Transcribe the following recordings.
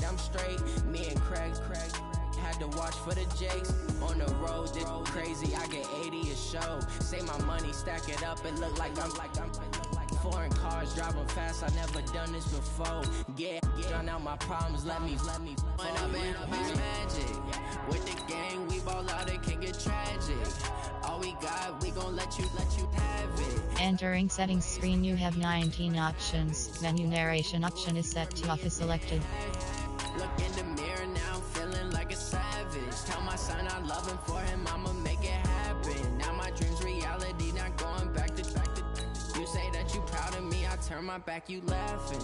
I'm straight. Me and Craig had to watch for the Jakes. On the road, this crazy, I get 80 a show. Say my money, stack it up, it look like I'm foreign cars, driving fast, I never done this before. Get drown out my problems, let me when I been up is magic. With the gang, we ball out, it can get tragic. All we got, we gon' let you have it. Entering settings screen, you have 19 options. Menu narration option is set to off is selected. Look in the mirror now, feeling like a savage. Tell my son I love him, for him I'ma make it happen. Now my dreams reality, not going back to. You say that you proud of me, I turn my back, you laughing.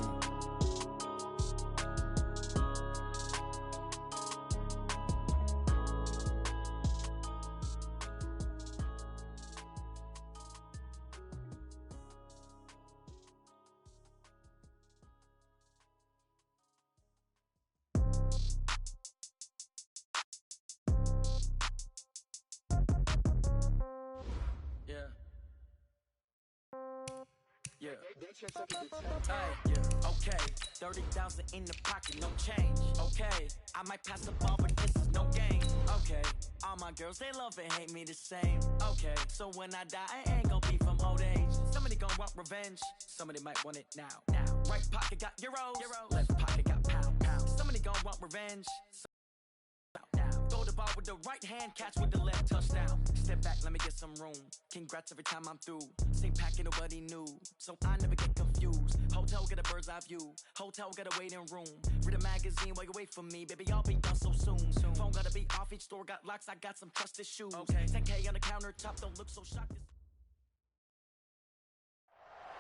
Okay, 30,000 in the pocket, no change. Okay, I might pass the ball, but this is no game. Okay, all my girls, they love and hate me the same. Okay, so when I die, I ain't gon' be from old age. Somebody gon' want revenge, somebody might want it now. Right pocket got euros, left pocket got pounds. Somebody gon' want revenge. Throw the ball with the right hand, catch with the left, touchdown. Step back, let me get some room. Congrats every time I'm through. Same packet, nobody knew, so I never get confused. Hotel get a bird's eye view. Hotel get a waiting room. Read a magazine while you wait for me, baby. I'll be done so soon. Phone gotta be off, each store got locks. I got some trusted shoes. Okay, 10K on the countertop, don't look so shocked.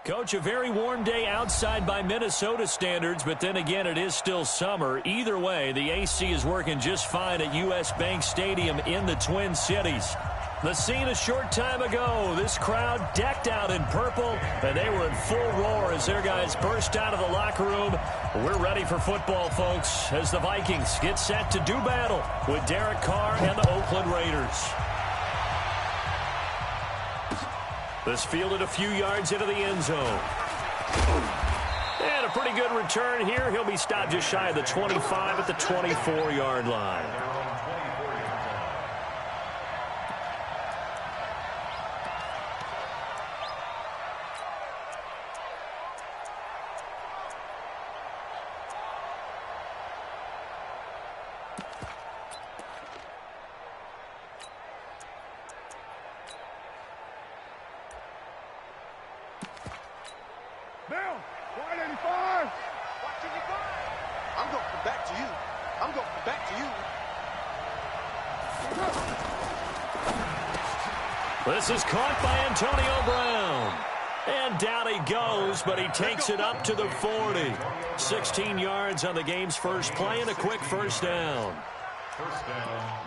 Coach, a very warm day outside by Minnesota standards, but then again, it is still summer. Either way, the AC is working just fine at U.S. Bank Stadium in the Twin Cities. The scene a short time ago, this crowd decked out in purple, and they were in full roar as their guys burst out of the locker room. We're ready for football, folks, as the Vikings get set to do battle with Derek Carr and the Oakland Raiders. This fielded a few yards into the end zone. And a pretty good return here. He'll be stopped just shy of the 25 at the 24-yard line. This is caught by Antonio Brown. And down he goes, but he takes it up to the 40. 16 yards on the game's first play and a quick first down.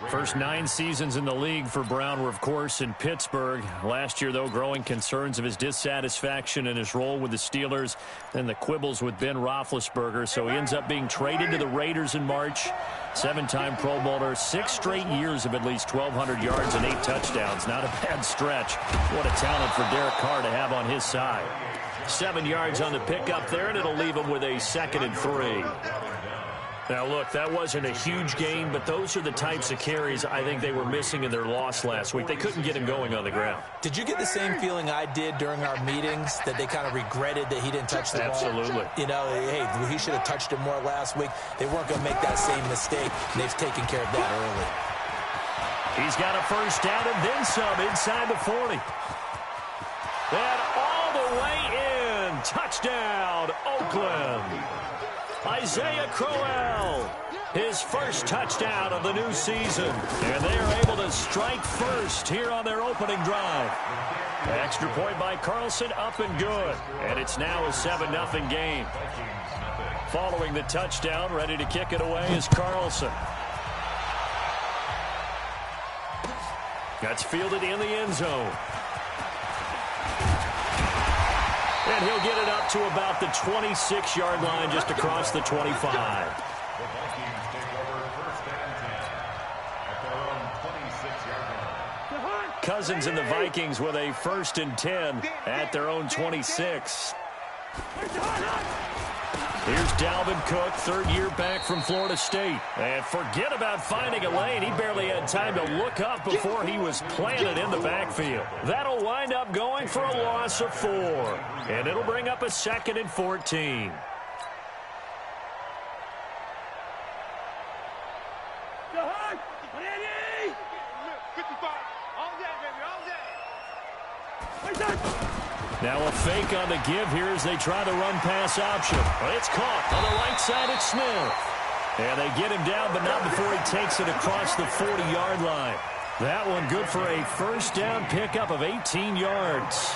First 9 seasons in the league for Brown were, of course, in Pittsburgh. Last year, though, growing concerns of his dissatisfaction in his role with the Steelers and the quibbles with Ben Roethlisberger. So he ends up being traded to the Raiders in March. 7-time Pro Bowler, 6 straight years of at least 1,200 yards and 8 touchdowns. Not a bad stretch. What a talent for Derek Carr to have on his side. 7 yards on the pickup there, and it'll leave him with a 2nd and 3. Now, look, that wasn't a huge gain, but those are the types of carries I think they were missing in their loss last week. They couldn't get him going on the ground. Did you get the same feeling I did during our meetings, that they kind of regretted that he didn't touch the ball? Absolutely. You know, hey, he should have touched it more last week. They weren't going to make that same mistake, and they've taken care of that early. He's got a first down and then some inside the 40. And all the way in. Touchdown, Oakland. Isaiah Crowell, his first touchdown of the new season. And they are able to strike first here on their opening drive. An extra point by Carlson, up and good. And it's now a 7-0 game. Following the touchdown, ready to kick it away is Carlson. That's fielded in the end zone. And he'll get it up to about the 26-yard line, just across the 25. Cousins and the Vikings with a 1st and 10 at their own 26. Here's Dalvin Cook, third year back from Florida State. And forget about finding a lane. He barely had time to look up before he was planted in the backfield. That'll wind up going for a loss of 4. And it'll bring up a 2nd and 14. Now a fake on the give here as they try the run-pass option. It's caught on the right side at Smith. And they get him down, but not before he takes it across the 40-yard line. That one good for a first down pickup of 18 yards.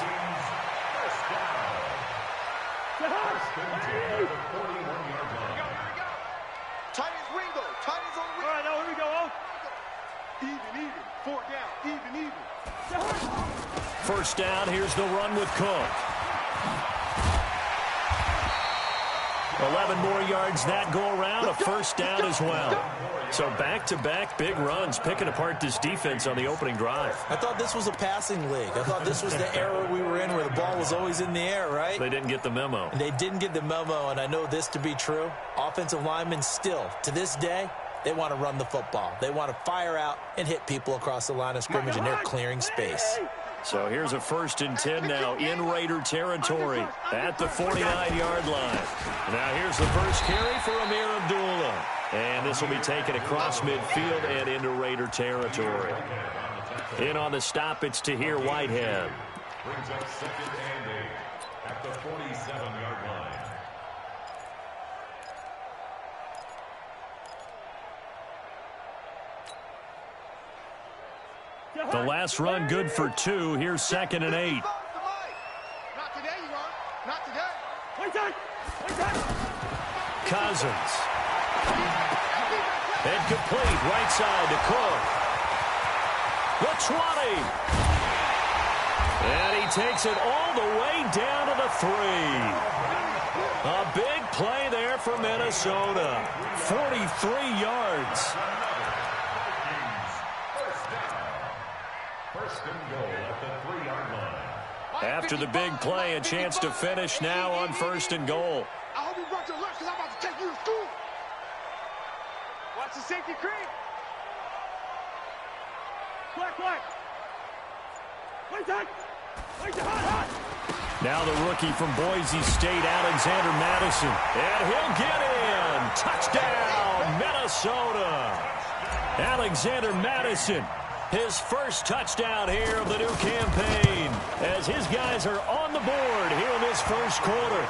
First down, here's the run with Cook. 11 more yards that go around, a first down as well. So back-to-back big runs, picking apart this defense on the opening drive. I thought this was a passing league. I thought this was the era we were in where the ball was always in the air, right? They didn't get the memo. They didn't get the memo, and I know this to be true. Offensive linemen still, to this day, they want to run the football. They want to fire out and hit people across the line of scrimmage, and they're clearing space. So here's a 1st and 10 now in Raider territory at the 49-yard line. Now here's the first carry for Amir Abdullah. And this will be taken across midfield and into Raider territory. In on the stop, it's Tahir Whitehead. Brings up 2nd and 8 at the 47-yard line. The last run good for 2. Here's 2nd and 8. Not today, you are. Not today. Cousins. And complete right side to Cook. The 20. And he takes it all the way down to the 3. A big play there for Minnesota. 43 yards. First and goal at the 3-yard line. After the big play, a chance to finish now on 1st and goal. I hope you brought your lunch because I'm about to take you to school. Watch the safety creep. Quick. Now the rookie from Boise State, Alexander Madison. And he'll get in. Touchdown, Minnesota. Alexander Madison. His first touchdown here of the new campaign as his guys are on the board here in this first quarter.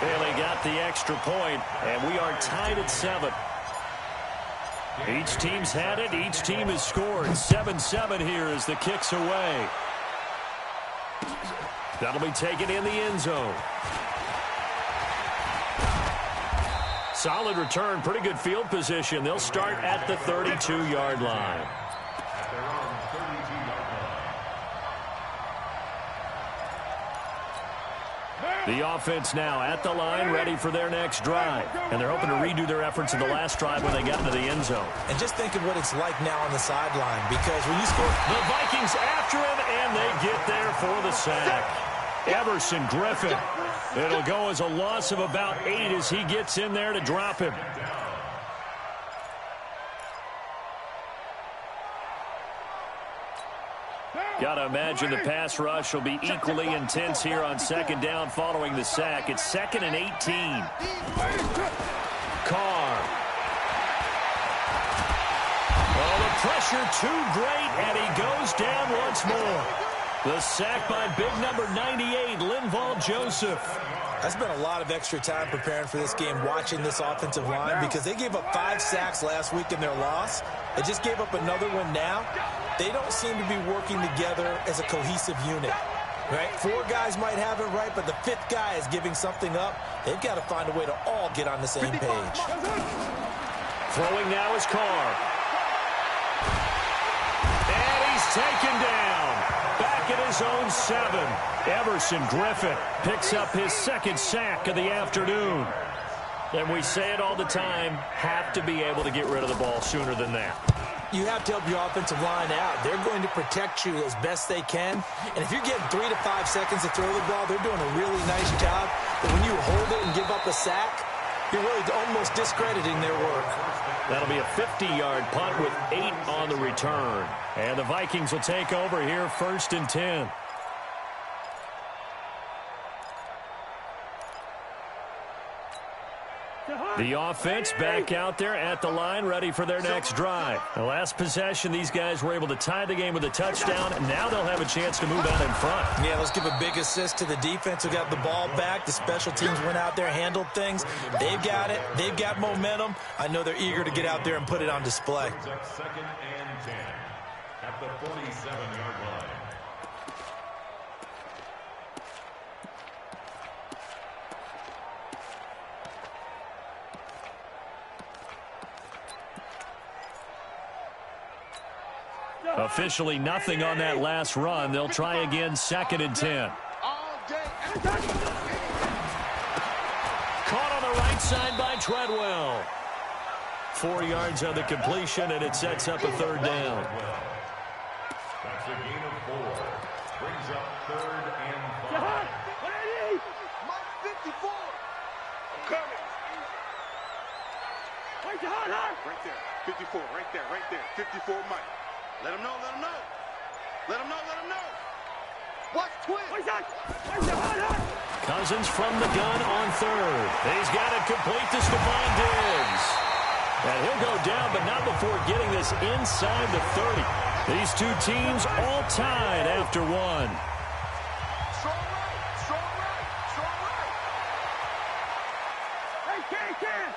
Bailey got the extra point, and we are tied at 7. Each team's had it. Each team has scored. 7-7 here as the kick's away. That'll be taken in the end zone. Solid return. Pretty good field position. They'll start at the 32-yard line. The offense now at the line, ready for their next drive. And they're hoping to redo their efforts in the last drive when they got into the end zone. And just think of what it's like now on the sideline, because when you score... The Vikings after him, and they get there for the sack. Everson Griffin. It'll go as a loss of about 8 as he gets in there to drop him. Got to imagine the pass rush will be equally intense here on 2nd down following the sack. It's 2nd and 18. Carr. Oh, the pressure too great, and he goes down once more. The sack by big number 98, Linval Joseph. I spent a lot of extra time preparing for this game, watching this offensive line, because they gave up 5 sacks last week in their loss. They just gave up another one now. They don't seem to be working together as a cohesive unit, right? 4 guys might have it right, but the 5th guy is giving something up. They've got to find a way to all get on the same page. Throwing now is Carr. And he's taken down. Back at his own 7. Everson Griffin picks up his 2nd sack of the afternoon. And we say it all the time, have to be able to get rid of the ball sooner than that. You have to help your offensive line out. They're going to protect you as best they can. And if you're getting 3 to 5 seconds to throw the ball, they're doing a really nice job. But when you hold it and give up a sack, You're really almost discrediting their work. That'll be a 50-yard punt with 8 on the return. And the Vikings will take over here, 1st and 10. The offense back out there at the line, ready for their next drive. The last possession, these guys were able to tie the game with a touchdown, and now they'll have a chance to move out in front. Yeah, let's give a big assist to the defense who got the ball back. The special teams went out there, handled things. They've got it. They've got momentum. I know they're eager to get out there and put it on display. 2nd and 10 at the 47-yard line. Officially nothing on that last run. They'll try again, 2nd and 10. Caught on the right side by Treadwell. 4 yards on the completion, and it sets up a 3rd down. That's a gain of 4. Brings up 3rd and 5. Mike 54. I'm coming. Right there. 54, right there. 54, Mike. Let him know. Watch twin. Cousins from the gun on 3rd. He's got it complete to Stephon Diggs. And he'll go down, but not before getting this inside the 30. These two teams all tied after 1. Strong right. Hey, can.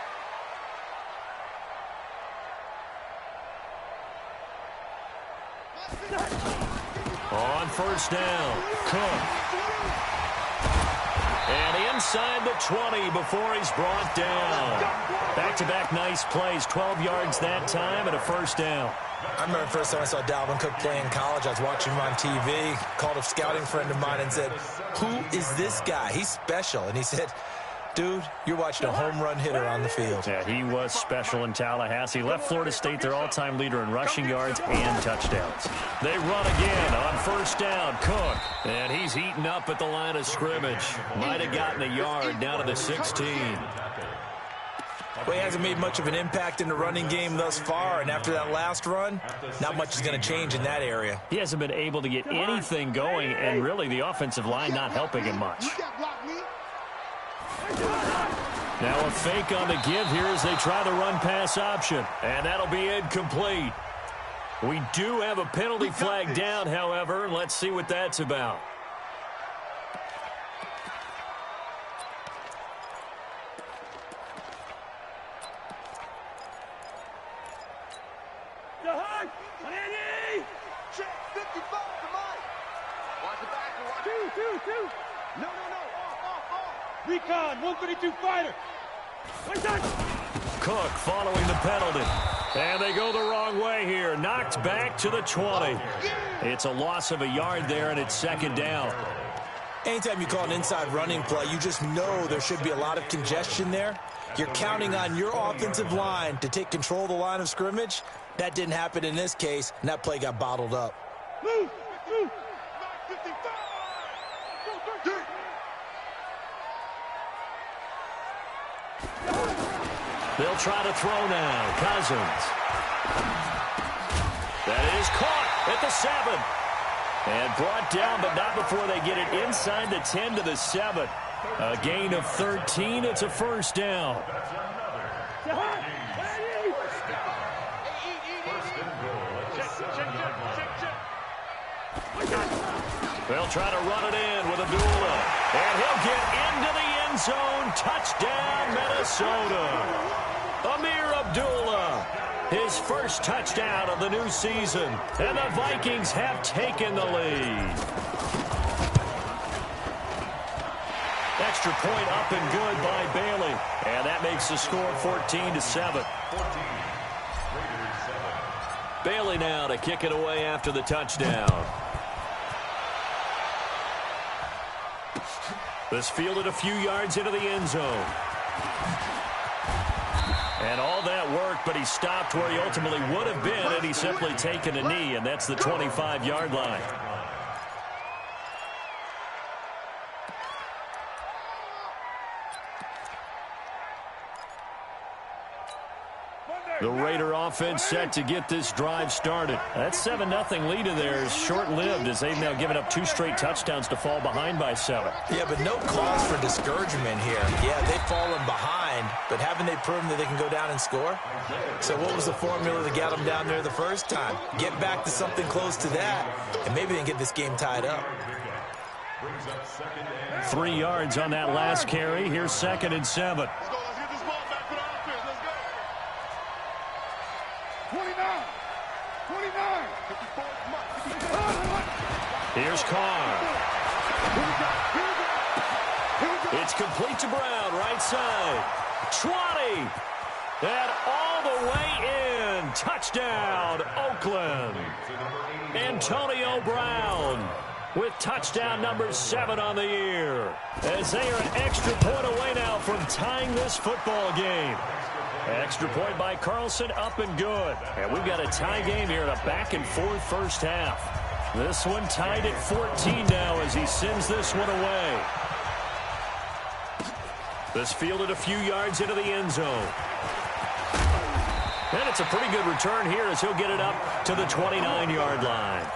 On 1st down, Cook. And inside the 20 before he's brought down. Back-to-back nice plays, 12 yards that time and a 1st down. I remember the first time I saw Dalvin Cook play in college. I was watching him on TV, called a scouting friend of mine and said, "Who is this guy? He's special." And he said, "Dude, you're watching a home run hitter on the field." Yeah, he was special in Tallahassee. Left Florida State their all-time leader in rushing yards and touchdowns. They run again on 1st down, Cook. And he's eaten up at the line of scrimmage. Might have gotten a yard down to the 16. Well, he hasn't made much of an impact in the running game thus far, and after that last run, not much is going to change in that area. He hasn't been able to get anything going, and really the offensive line not helping him much. Now a fake on the give here as they try the run-pass option, and that'll be incomplete. We do have a penalty flag down, however, and let's see what that's about. Recon, 132 fighter. Cook following the penalty. And they go the wrong way here. Knocked back to the 20. It's a loss of a yard there, and it's 2nd down. Anytime you call an inside running play, you just know there should be a lot of congestion there. You're counting on your offensive line to take control of the line of scrimmage. That didn't happen in this case, and that play got bottled up. Move. They'll try to throw now. Cousins. That is caught at the 7. And brought down, but not before they get it inside the 10 to the 7. A gain of 13. It's a 1st down. They'll try to run it in with Abdullah. And he'll get into the end zone. Touchdown, Minnesota. Amir Abdullah, his first touchdown of the new season. And the Vikings have taken the lead. Extra point up and good by Bailey. And that makes the score 14-7. Bailey now to kick it away after the touchdown. This fielded a few yards into the end zone. And all that work, but he stopped where he ultimately would have been had he simply taken a knee, and that's the 25-yard line. The Raider offense set to get this drive started. That 7-0 lead of theirs is short-lived as they've now given up 2 straight touchdowns to fall behind by 7. Yeah, but no cause for discouragement here. Yeah, they've fallen behind, but haven't they proven that they can go down and score? So what was the formula that got them down there the first time? Get back to something close to that, and maybe they can get this game tied up. 3 yards on that last carry. Here's 2nd and 7. Let's go. Let's get this ball back for the offense. Let's go. 29. 29. 54. Here's Carr. It's complete to Brown, right side. 20. And all the way in. Touchdown, Oakland. Antonio Brown with touchdown number 7 on the year. As they are an extra point away now from tying this football game. Extra point by Carlson, up and good. And we've got a tie game here in a back-and-forth first half. This one tied at 14 now as he sends this one away. This fielded a few yards into the end zone. And it's a pretty good return here as he'll get it up to the 29-yard line.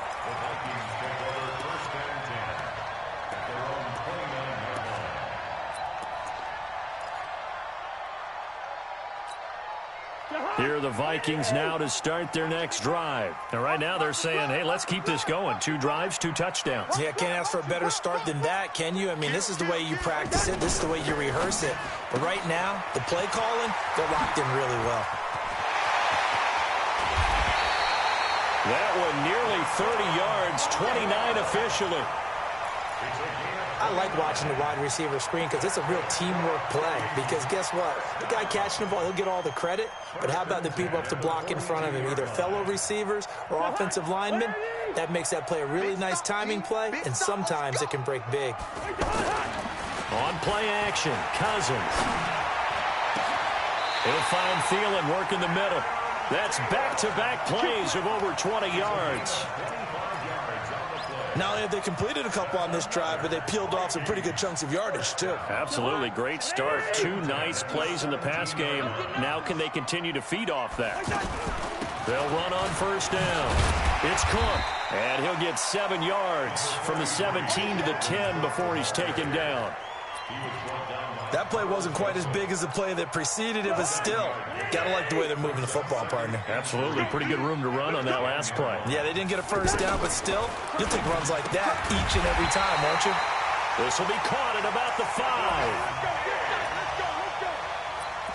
Here are the Vikings now to start their next drive. And right now they're saying, hey, let's keep this going. 2 drives, 2 touchdowns. Yeah, can't ask for a better start than that, can you? I mean, this is the way you practice it. This is the way you rehearse it. But right now, the play calling, they're locked in really well. That one nearly 30 yards, 29 officially. I like watching the wide receiver screen because it's a real teamwork play. Because guess what? The guy catching the ball, he'll get all the credit. But how about the people up to block in front of him, either fellow receivers or offensive linemen? That makes that play a really nice timing play, and sometimes it can break big. On play action, Cousins. He'll find Thielen working the middle. That's back-to-back plays of over 20 yards. Not only have they completed a couple on this drive, but they peeled off some pretty good chunks of yardage, too. Absolutely. Great start. 2 nice plays in the pass game. Now can they continue to feed off that? They'll run on first down. It's Cook. And he'll get 7 yards from the 17 to the 10 before he's taken down. That play wasn't quite as big as the play that preceded it, but still, got to like the way they're moving the football, partner. Absolutely. Pretty good room to run on that last play. Yeah, they didn't get a first down, but still, you'll take runs like that each and every time, won't you? This will be caught at about the 5.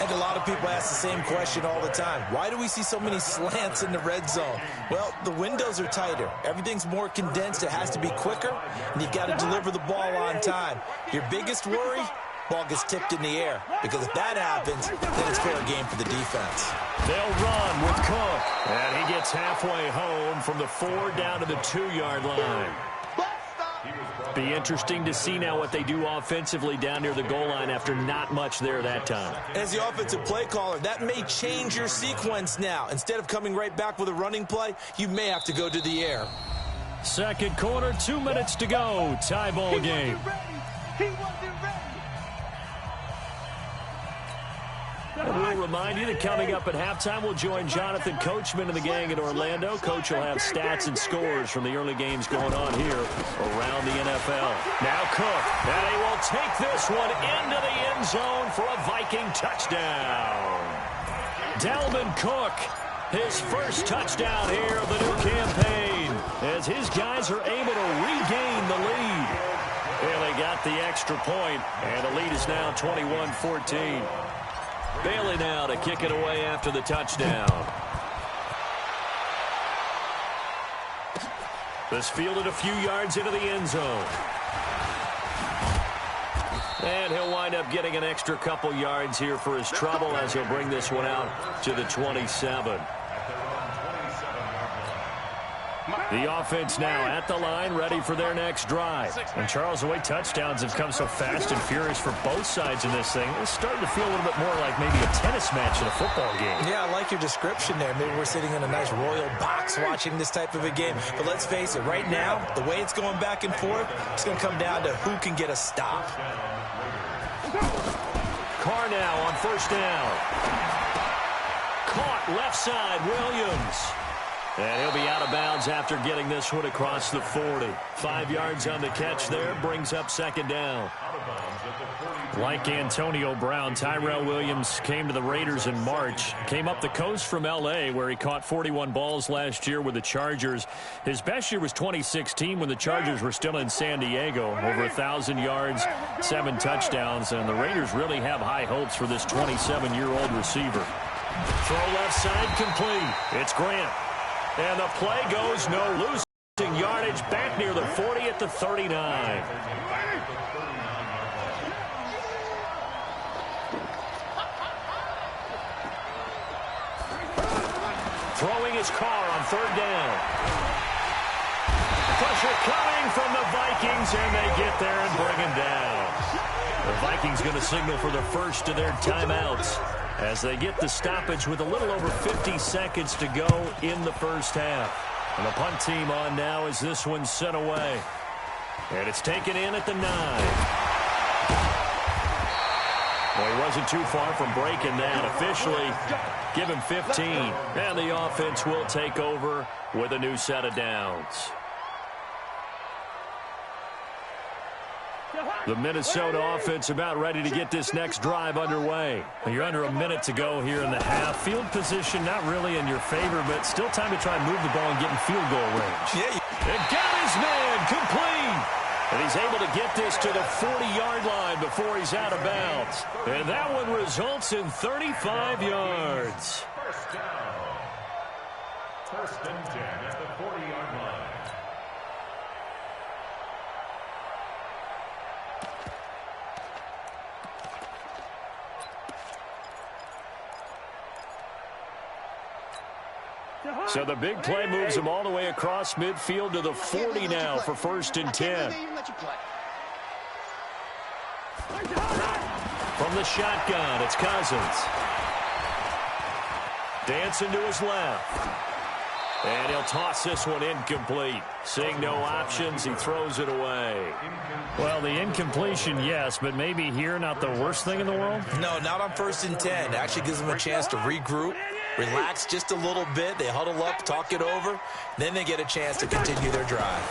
And a lot of people ask the same question all the time. Why do we see so many slants in the red zone? Well, the windows are tighter. Everything's more condensed. It has to be quicker, and you've got to deliver the ball on time. Your biggest worry? Ball gets tipped in the air, because if that happens, then it's fair game for the defense. They'll run with Cook, and he gets halfway home from the 4 down to the 2-yard line. Be interesting to see now what they do offensively down near the goal line after not much there that time. As the offensive play caller, that may change your sequence now. Instead of coming right back with a running play, you may have to go to the air. Second quarter, 2 minutes to go. Tie ball game. He wasn't ready. And we'll remind you that coming up at halftime, we'll join Jonathan Coachman and the gang in Orlando. Coach will have stats and scores from the early games going on here around the NFL. Now Cook, and he will take this one into the end zone for a Viking touchdown. Dalvin Cook, his first touchdown here of the new campaign, as his guys are able to regain the lead. Well, they got the extra point, and the lead is now 21-14. Bailey now to kick it away after the touchdown. This fielded a few yards into the end zone. And he'll wind up getting an extra couple yards here for his trouble as he'll bring this one out to the 27. The offense now at the line, ready for their next drive. And Charles, the way touchdowns have come so fast and furious for both sides in this thing, it's starting to feel a little bit more like maybe a tennis match in a football game. Yeah, I like your description there. Maybe we're sitting in a nice royal box watching this type of a game. But let's face it, right now, the way it's going back and forth, it's going to come down to who can get a stop. Carr now on first down. caught left side, Williams. And he'll be out of bounds after getting this one across the 40. 5 yards on the catch there, brings up second down. Like Antonio Brown, Tyrell Williams came to the Raiders in March. Came up the coast from L.A., where he caught 41 balls last year with the Chargers. His best year was 2016 when the Chargers were still in San Diego. Over 1,000 yards, 7 touchdowns, and the Raiders really have high hopes for this 27-year-old receiver. Throw left side complete. It's Grant. And the play goes no, losing yardage back near the 40 at the 39. Throwing his car on third down. Pressure coming from the Vikings, and they get there and bring him down. The Vikings going to signal for the first of their timeouts as they get the stoppage with a little over 50 seconds to go in the first half. And the punt team on now as this one's sent away. And it's taken in at the 9. Well, he wasn't too far from breaking that. Officially, give him 15. And the offense will take over with a new set of downs. The Minnesota offense about ready to get this next drive underway. You're under a minute to go here in the half. Field position not really in your favor, but still time to try and move the ball and get in field goal range. Yeah. And got his man complete. And he's able to get this to the 40-yard line before he's out of bounds. And that one results in 35 yards. First down. First and 10 at the 40-yard line. So the big play moves him all the way across midfield to the 40 now for first and 10. From the shotgun, it's Cousins. Dancing to his left. And he'll toss this one incomplete. Seeing no options, he throws it away. Well, the incompletion, yes, but maybe here not the worst thing in the world? No, not on first and 10. It actually gives them a chance to regroup, relax just a little bit. They huddle up, talk it over. Then they get a chance to continue their drive.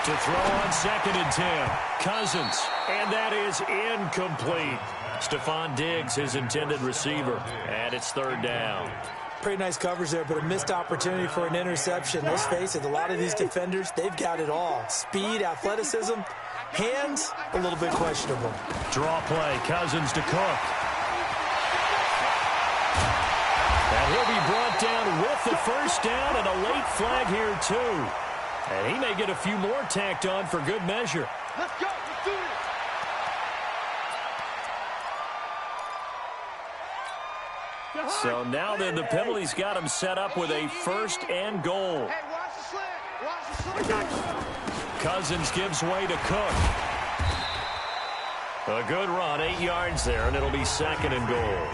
To throw on second and 10. Cousins. And that is incomplete. Stephon Diggs, his intended receiver. And it's third down. Pretty nice coverage there, but a missed opportunity for an interception. Let's face it, a lot of these defenders, they've got it all. Speed, athleticism, hands, a little bit questionable. Draw play, Cousins to Cook. And he'll be brought down with the first down and a late flag here too. And he may get a few more tacked on for good measure. Let's go. Let's do this. So now then the penalty's got him set up with a first and goal. Hey, watch the slant. Watch the slant. Cousins gives way to Cook. A good run, 8 yards there, and it'll be second and goal.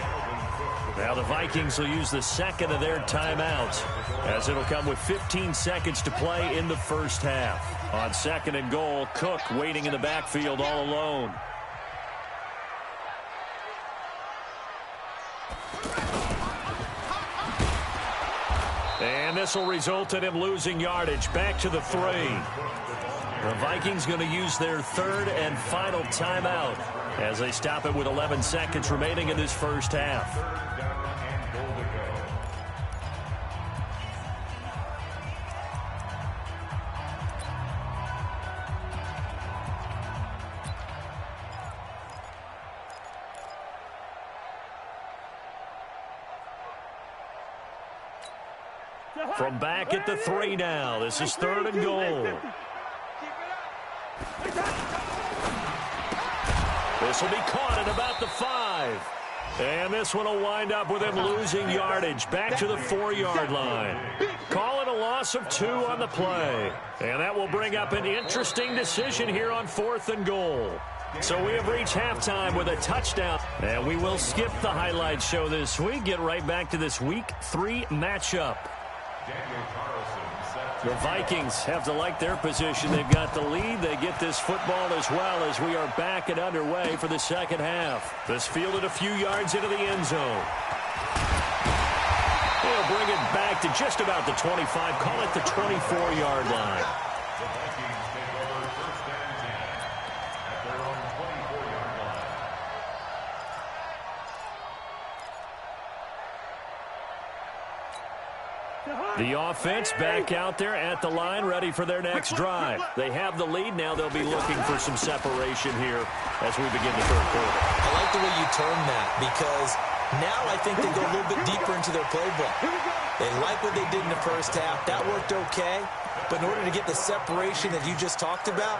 Now the Vikings will use the second of their timeouts as it'll come with 15 seconds to play in the first half. On second and goal, Cook waiting in the backfield all alone. And this will result in him losing yardage back to the 3. The Vikings going to use their third and final timeout as they stop it with 11 seconds remaining in this first half. From back at the 3 now. This is third and goal. This will be caught at about the 5. And this one will wind up with him losing yardage back to the 4-yard line. Calling a loss of 2 on the play. And that will bring up an interesting decision here on fourth and goal. So we have reached halftime with a touchdown. And we will skip the highlight show this week. Get right back to this week 3 matchup. The Vikings have to like their position. They've got the lead. They get this football as well as we are back and underway for the second half. This fielded a few yards into the end zone. They'll bring it back to just about the 25. Call it the 24-yard line. The Vikings take over first and 10 at their own 24-yard line. The offense back out there at the line, ready for their next drive. They have the lead. Now they'll be looking for some separation here as we begin the third quarter. I like the way you term that, because now I think they go a little bit deeper into their playbook. They like what they did in the first half. That worked okay. But in order to get the separation that you just talked about,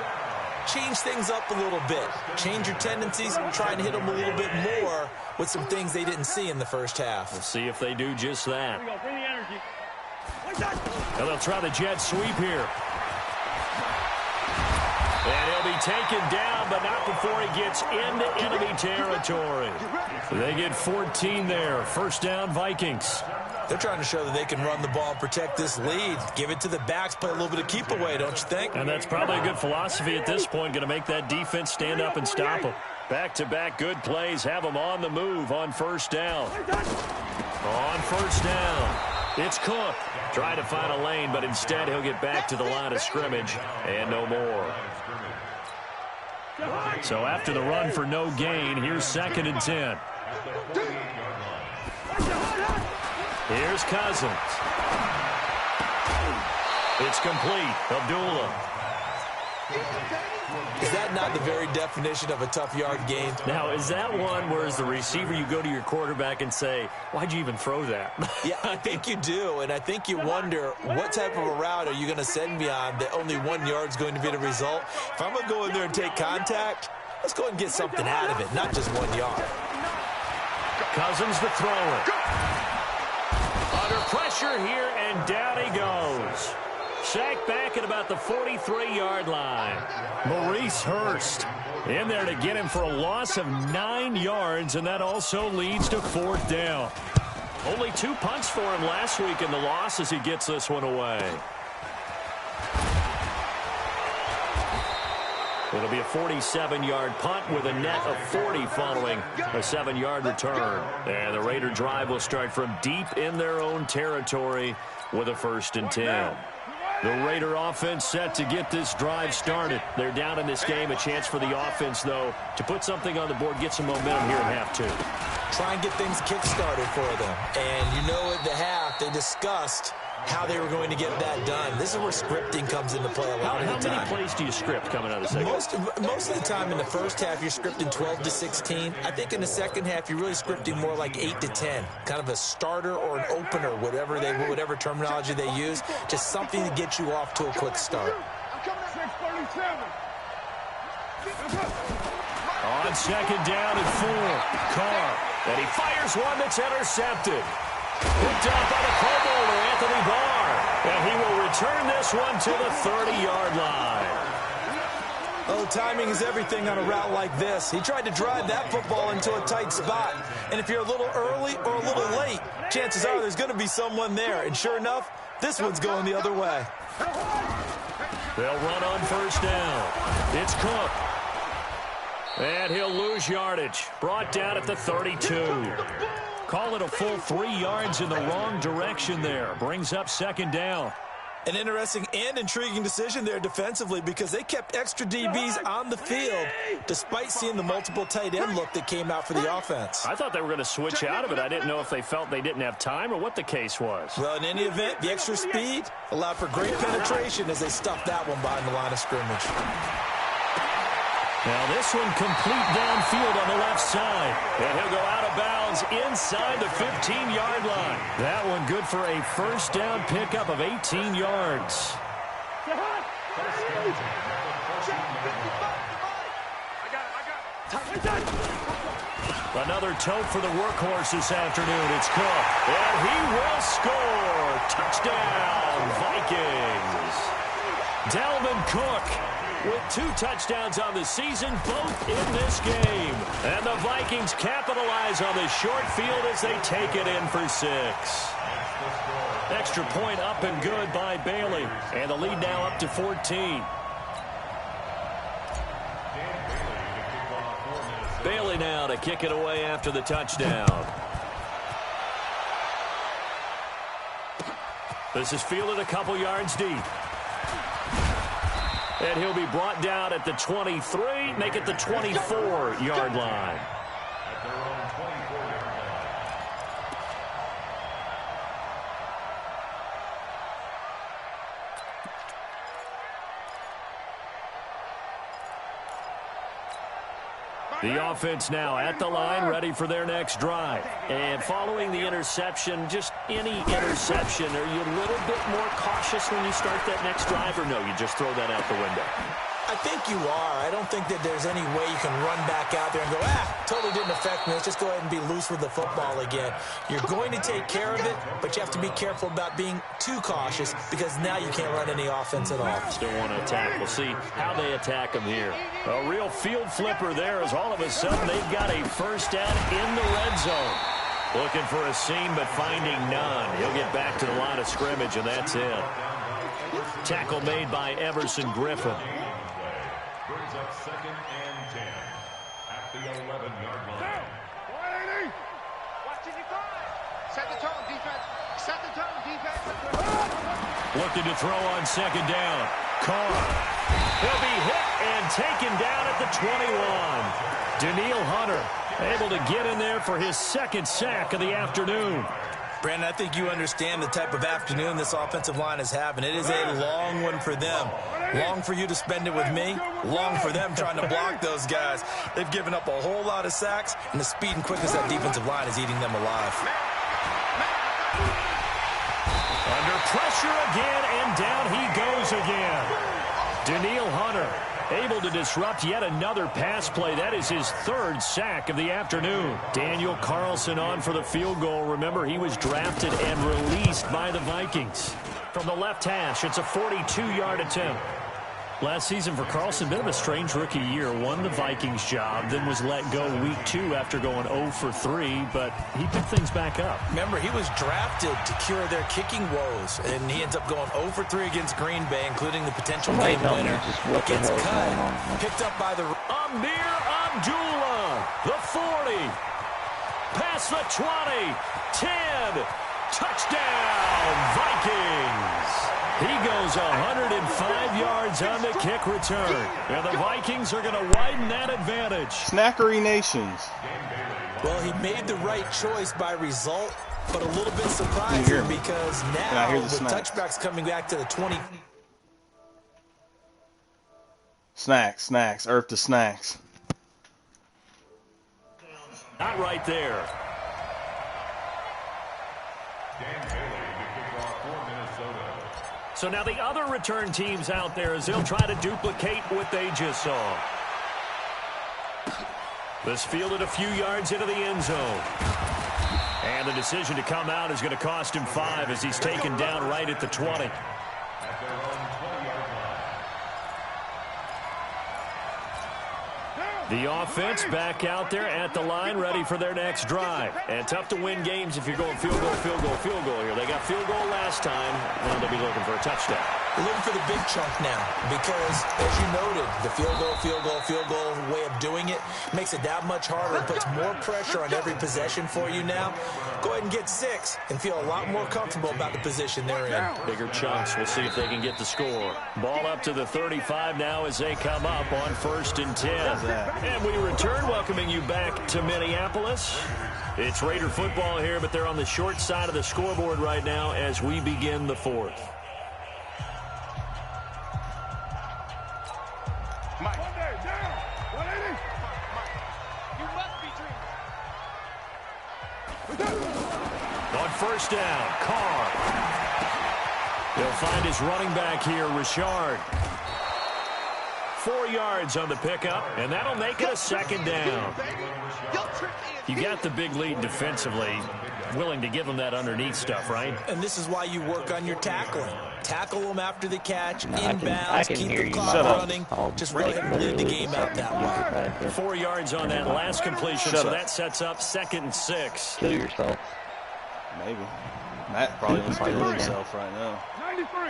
change things up a little bit. Change your tendencies, try and hit them a little bit more with some things they didn't see in the first half. We'll see if they do just that. And they'll try the jet sweep here. And he'll be taken down, but not before he gets into enemy territory. They get 14 there. First down, Vikings. They're trying to show that they can run the ball and protect this lead. Give it to the backs, play a little bit of keep away, don't you think? And that's probably a good philosophy at this point. Going to make that defense stand up and stop them. Back-to-back good plays. Have them on the move on first down. On first down, it's Cook. Trying to find a lane, but instead he'll get back to the line of scrimmage and no more. So after the run for no gain, here's 2nd and 10. Here's Cousins. It's complete. Abdullah. Is that not the very definition of a tough yard gain? Now, is that one where as the receiver you go to your quarterback and say, why'd you even throw that? Yeah, I think you do, and I think you wonder what type of a route are you going to send me on that only 1 yard is going to be the result? If I'm going to go in there and take contact, let's go and get something out of it, not just 1 yard. Cousins the thrower. Under pressure here, and down he goes. Sacked back at about the 43-yard line. Maurice Hurst in there to get him for a loss of 9 yards, and that also leads to 4th down. Only 2 punts for him last week in the loss as he gets this one away. It'll be a 47-yard punt with a net of 40 following a 7-yard return. And the Raider drive will start from deep in their own territory with a 1st and 10. The Raider offense set to get this drive started. They're down in this game. A chance for the offense, though, to put something on the board, get some momentum here in half 2. Try and get things kick-started for them. And you know at the half, they discussed how they were going to get that done. This is where scripting comes into play a lot of the time. How many plays do you script coming out of the second? Most of the time in the first half, you're scripting 12 to 16. I think in the second half, you're really scripting more like 8 to 10. Kind of a starter or an opener, whatever terminology they use. Just something to get you off to a quick start. On 2nd down and 4, Carr. And he fires one that's intercepted. Picked up by the Pro Bowler, Anthony Barr. And he will return this one to the 30-yard line. Oh, timing is everything on a route like this. He tried to drive that football into a tight spot. And if you're a little early or a little late, chances are there's going to be someone there. And sure enough, this one's going the other way. They'll run on first down. It's Cook. And he'll lose yardage. Brought down at the 32. Call it a full 3 yards in the wrong direction there. Brings up 2nd down. An interesting and intriguing decision there defensively, because they kept extra DBs on the field despite seeing the multiple tight end look that came out for the offense. I thought they were going to switch out of it. I didn't know if they felt they didn't have time or what the case was. Well, in any event, the extra speed allowed for great penetration as they stuffed that one behind the line of scrimmage. Now this one complete downfield on the left side. And he'll go out of bounds inside the 15-yard line. That one good for a first down pickup of 18 yards. Another tote for the workhorse this afternoon. It's Cook. And he will score. Touchdown, Vikings. Dalvin Cook with 2 touchdowns on the season, both in this game. And the Vikings capitalize on the short field as they take it in for 6. Extra point up and good by Bailey. And the lead now up to 14. Bailey now to kick it away after the touchdown. This is fielded a couple yards deep. And he'll be brought down at the 23, make it the 24-yard line. At their own 24-yard line. The offense now at the line, ready for their next drive. And following the interception, just any interception, are you a little bit more cautious when you start that next drive, or no, you just throw that out the window? I think you are. I don't think that there's any way you can run back out there and go, totally didn't affect me. Let's just go ahead and be loose with the football again. You're going to take care of it, but you have to be careful about being too cautious because now you can't run any offense at all. Still want to attack. We'll see how they attack them here. A real field flipper there as all of a sudden they've got a first down in the red zone. Looking for a seam, but finding none. He'll get back to the line of scrimmage, and that's it. Tackle made by Everson Griffin. Brings up 2nd and 10 at the 11-yard line. 180. Watching you go. Set the tone, defense. Set the tone, defense. Looking to throw on 2nd down. Carr. He'll be hit and taken down at the 21. Daniil Hunter able to get in there for his 2nd sack of the afternoon. Brandon, I think you understand the type of afternoon this offensive line is having. It is a long one for them. Long for you to spend it with me. Long for them trying to block those guys. They've given up a whole lot of sacks, and the speed and quickness of that defensive line is eating them alive. Under pressure again, and down he goes again. Daniil Hunter able to disrupt yet another pass play. That is his 3rd sack of the afternoon. Daniel Carlson on for the field goal. Remember, he was drafted and released by the Vikings. From the left hash, it's a 42-yard attempt. Last season for Carlson, bit of a strange rookie year. Won the Vikings job, then was let go week 2 after going 0 for 3, but he picked things back up. Remember, he was drafted to cure their kicking woes, and he ends up going 0 for 3 against Green Bay, including the potential game winner. Gets cut, picked up by the... Amir Abdullah, the 40, past the 20, 10, touchdown, Vikings. He goes 105 yards on the kick return. And the Vikings are going to widen that advantage. Snackery Nations. Well, he made the right choice by result, but a little bit surprising because now with touchbacks coming back to the 20. Snacks. Earth to snacks. Not right there. So now the other return teams out there as they'll try to duplicate what they just saw. This fielded a few yards into the end zone. And the decision to come out is going to cost him 5 as he's taken down right at the 20. The offense back out there at the line, ready for their next drive. And tough to win games if you're going field goal here. They got field goal last time. Now they'll be looking for a touchdown. We're looking for the big chunk now because, as you noted, the field goal way of doing it makes it that much harder and puts more pressure on every possession for you now. Go ahead and get 6 and feel a lot more comfortable about the position they're in. Bigger chunks. We'll see if they can get the score. Ball up to the 35 now as they come up on 1st and 10. And we return, welcoming you back to Minneapolis. It's Raider football here, but they're on the short side of the scoreboard right now as we begin the 4th. On 1st down, Carr. He'll find his running back here, Richard. 4 yards on the pickup, and that'll make it a 2nd down. You got the big lead defensively. Willing to give them that underneath stuff, right? And this is why you work on your tackling. Tackle them after the catch, inbounds, keep the clock running. Just go ahead and bleed the game out that way. 4 yards on that last completion, so that sets up 2nd and 6. Kill yourself. Maybe. Matt probably wants to kill himself right now.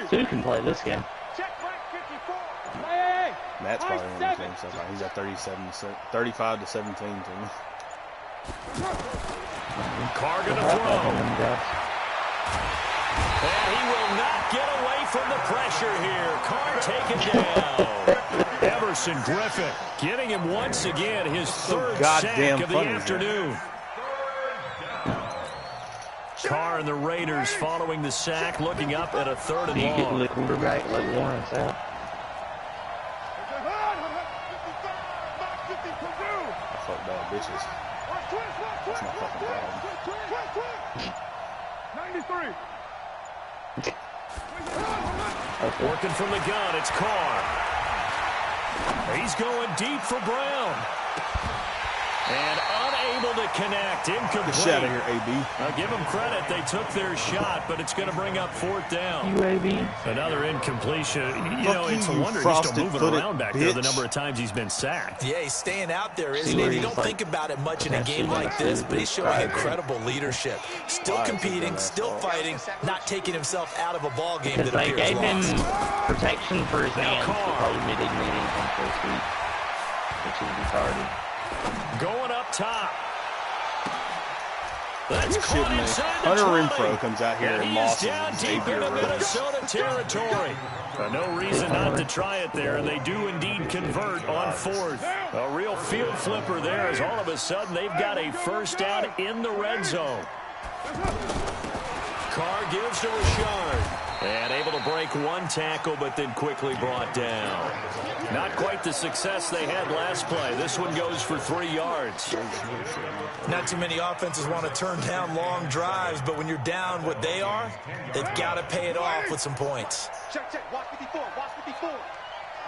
Stu can play this game. Matt's probably going to kill himself. He's at 35 to 17 to me. Carr going to throw. And he will get away from the pressure here. Carr taken down. Emerson Griffin getting him once again his third sack of the afternoon. Carr and the Raiders following the sack, looking up at a 3rd and long. Getting the quarterback like Lawrence out. I fuck bad bitches. That's my fucking problem. 93. Working from the gun, it's Carr. He's going deep for Brown. And unable to connect. Incomplete. Get out of here, AB. I'll give them credit. They took their shot, but it's going to bring up 4th down. UAB. Another incompletion. You know, it's a wonder he's still moving around back there the number of times he's been sacked. Yeah, he's staying out there, isn't he? You don't think about it much in a game like this, but he's showing incredible leadership. Still competing, still fighting, not taking himself out of a ball game that appears They gave him lost. protection for his hands. Probably didn't need anything for his feet, which is retarded. Going up top. That's Shit, man. Hunter Renfro comes out here and loses down deep into Minnesota territory. No reason not to try it there, and they do indeed convert on 4th. A real field flipper there as all of a sudden they've got a 1st down in the red zone. Carr gives to Richard. And able to break one tackle, but then quickly brought down. Not quite the success they had last play. This one goes for 3 yards. Not too many offenses want to turn down long drives, but when you're down what they are, they've got to pay it off with some points. Check, check. Watch 54. Watch 54.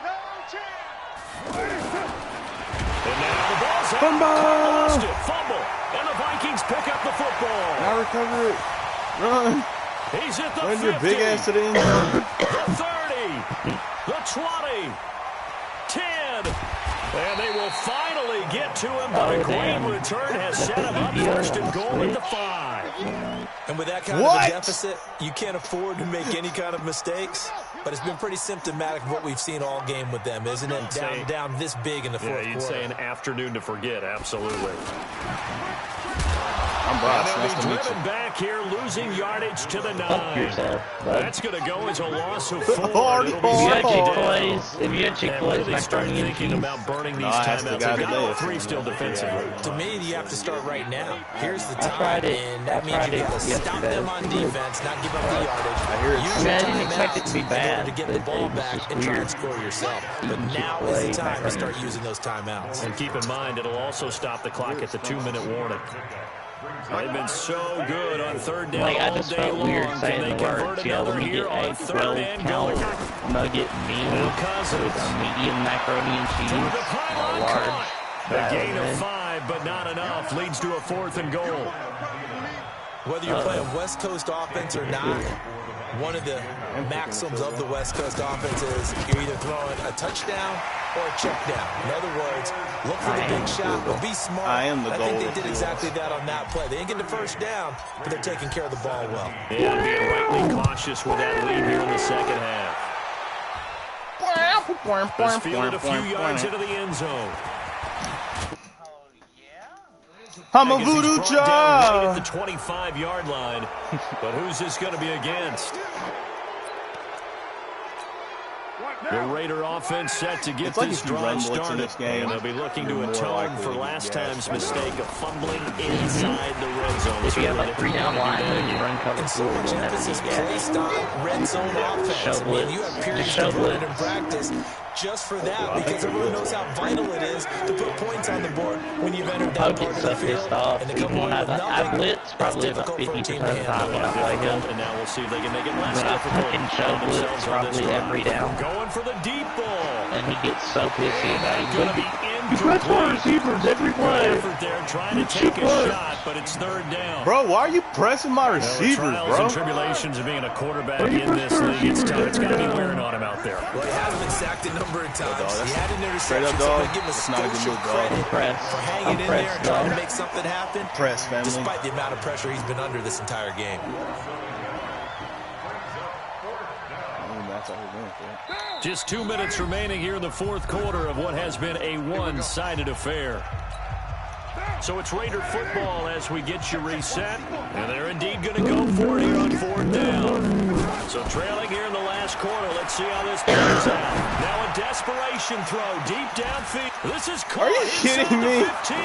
No chance. And now the ball's out. Fumble! Lost it. Fumble. And the Vikings pick up the football. Now recover it. Run. He's at the Run 50. your big ass to the end zone. The 30. The 20. 10. And they will finally get to him, but a great return has set him up 1st and goal at the 5. And with that kind of a deficit, you can't afford to make any kind of mistakes. But it's been pretty symptomatic of what we've seen all game with them, isn't it? Down this big in the 4th quarter. Yeah, you'd say an afternoon to forget, absolutely. I'm Bryce. Nice to meet driven you. back here, losing yardage to the 9. That's going to go as a loss of 4. If you had Chick-fil-A's, they start thinking about burning these timeouts. They've got 3 still defensively. To me, you have to start right now. Here's the time, and that means you have to stop them on defense, not give up the yardage. I hear it. Use your I didn't expect it to be timeouts bad. in order to get the ball back and try and score yourself. But now is the time to start using those timeouts. And keep in mind, it'll also stop the clock at the 2-minute warning. They've been so good on 3rd down I all just day felt long. weird Can saying they the convert words. another Let me here get on a 3rd and goal? 12-pound nugget meal Cousins. with a medium macaroni and cheese, To the a pylon large cut. A gain of 5, but not enough. Leads to a 4th and goal. Whether you're playing West Coast offense or not, one of the maxims of the West Coast offense is you're either throwing a touchdown or a check down. In other words, look for the big shot, but be smart. I think they did exactly that on that play. They didn't get the 1st down, but they're taking care of the ball well. Yeah, being rightly cautious with that lead here in the 2nd half. This fielded a few yards into the end zone. I'm a voodoo Right child. at the 25-yard line. But who's this going to be against? The Raider offense set to get like this if you drive run blitz in started. this game, And they'll be looking to you're more atone likely for to get last gassed. time's mistake of fumbling inside the red zone. If you have So a 3-down line and you run cover And so 4, much you'll never emphasis get placed on red zone offense. Shovel it. You have periods Just of shovel running it. in practice just for that, because everyone knows how vital it is to put points on the board when you've entered that I'll part get of the so field. pissed off. And to Even come when away I with nothing, blitz that's probably about difficult for a 50% team of to the time when I handle. play him. And now we'll see if they can make it less But I difficult. fucking show on blitz themselves on this probably run. every down. Going for the deep ball. And he gets so pissy about it. Going to be That's my incomplete. receivers every play. Effort there trying to take a shot, but it's 3rd down. Bro, why are you pressing my Well, the receivers, trials bro? and tribulations of being a quarterback in this league, it's tough. It's got to be wearing on him out there. Well, he has been sacked a number of times. dog, He had an straight interception, up, so I'm dog. going to give him a That's not a good social move, dog. credit Press. for hanging I'm in there pressed, and trying to dog. make something happen, Press, family. despite the amount of pressure he's been under this entire game. That's all we're doing for it. Just 2 minutes remaining here in the 4th quarter of what has been a one-sided affair. So it's Raider football as we get you reset. And they're indeed going to go for it here on 4th down. So trailing here in the last quarter. Let's see how this plays out. Now a desperation throw deep downfield. This is caught. Are you kidding me? 15.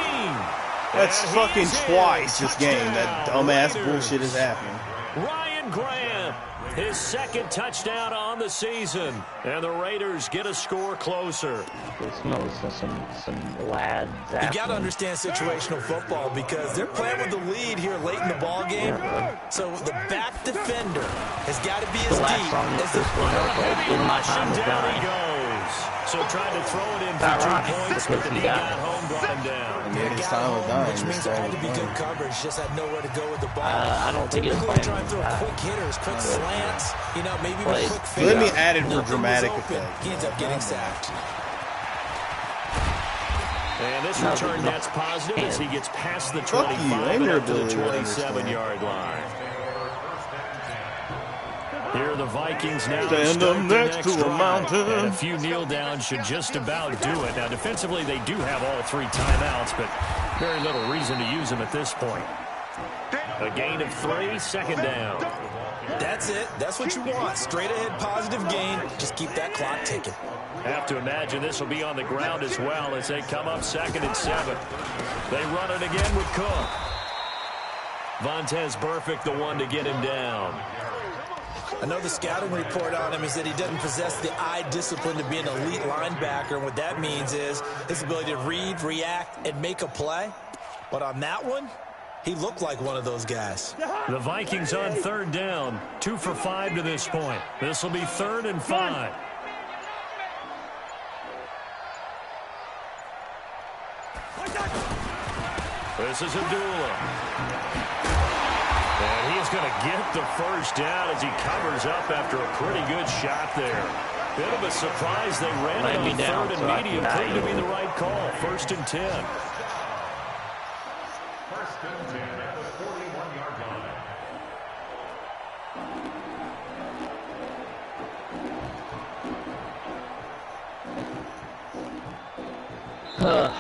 That's fucking twice this game. That dumbass bullshit is happening. Ryan Grant, his second touchdown on the season. And the Raiders get a score closer. It smells some lads. You got to understand situational football because they're playing with the lead here late in the ball game. So the back defender has got to be as deep as the heavy rush, and down he goes. So trying to throw it in for 2 points, but the D got home, brought him down. Yeah, his time was done. Which means there had to be good coverage. Just had nowhere to go with the ball. I don't think it's playing. Trying to throw quick hitters, quick slants, maybe with quick fade. Let me add it for dramatic effect. He ends up getting sacked. And this return net's positive as he gets past the 25 and up to the 27-yard line. Here are the Vikings now. Stand up next to a mountain. And a few kneel downs should just about do it. Now, defensively, they do have all 3 timeouts, but very little reason to use them at this point. A gain of 3, second down. That's it. That's what you want. Straight ahead positive gain. Just keep that clock ticking. Have to imagine this will be on the ground as well as they come up 2nd and 7. They run it again with Cook. Vontaze Burfict, the one to get him down. I know the scouting report on him is that he doesn't possess the eye discipline to be an elite linebacker. And what that means is his ability to read, react, and make a play. But on that one, he looked like one of those guys. The Vikings on 3rd down. 2 for 5 to this point. This will be 3rd and 5. This is Abdullah. And he's going to get the first down as he covers up after a pretty good shot there. Bit of a surprise they ran it on 3rd and medium. Proved to be the right call. 1st and 10. 1st and 10 at the 41-yard line.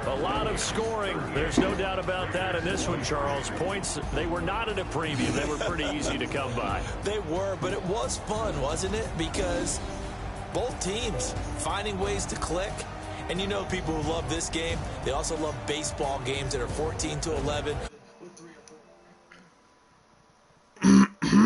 A lot of scoring. There's no doubt about that in this one, Charles. Points, they were not at a premium. They were pretty easy to come by. They were, but it was fun, wasn't it? Because both teams finding ways to click. And people who love this game, they also love baseball games that are 14-11.